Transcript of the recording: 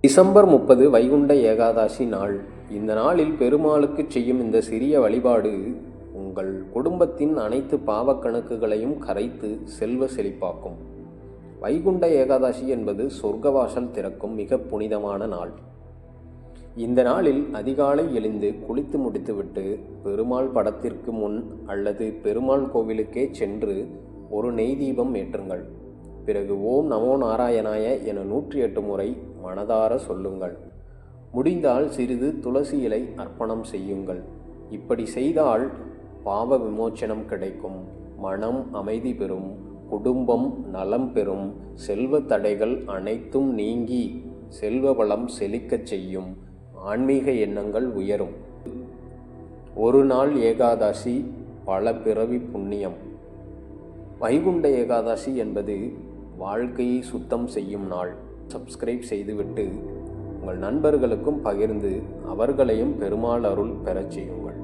December 30 Vaikunta Ekadashi நாள். இந்த நாளில் பெருமாளுக்கு செய்யும் இந்த சிறிய வழிபாடு உங்கள் குடும்பத்தின் அனைத்து பாவக்கணக்குகளையும் கரைத்து செல்வ செழிப்பாக்கும். வைகுண்ட ஏகாதசி என்பது சொர்க்கவாசல் திறக்கும் மிக புனிதமான நாள். இந்த நாளில் அதிகாலை எழுந்து குளித்து முடித்துவிட்டு பெருமாள் படத்திற்கு முன் அல்லது பெருமாள் கோவிலுக்கே சென்று ஒரு நெய் தீபம் ஏற்றுங்கள். பிறகு ஓம் நமோ நாராயணாய என 108 முறை மனதார சொல்லுங்கள். முடிந்தால் சிறிது துளசி இலை அர்ப்பணம் செய்யுங்கள். இப்படி செய்தால் பாவ விமோச்சனம் கிடைக்கும், மனம் அமைதி பெறும், குடும்பம் நலம் பெறும், செல்வ தடைகள் அனைத்தும் நீங்கி செல்வ வளம் செழிக்கச் செய்யும், ஆன்மீக எண்ணங்கள் உயரும். ஒரு நாள் ஏகாதசி பல பிறவி புண்ணியம். வைகுண்ட ஏகாதசி என்பது வாழ்க்கையை சுத்தம் செய்யும் நாள். சப்ஸ்கிரைப் செய்துவிட்டு உங்கள் நண்பர்களுக்கும் பகிர்ந்து அவர்களையும் பெருமாள் அருள் பெறச் செய்யுங்கள்.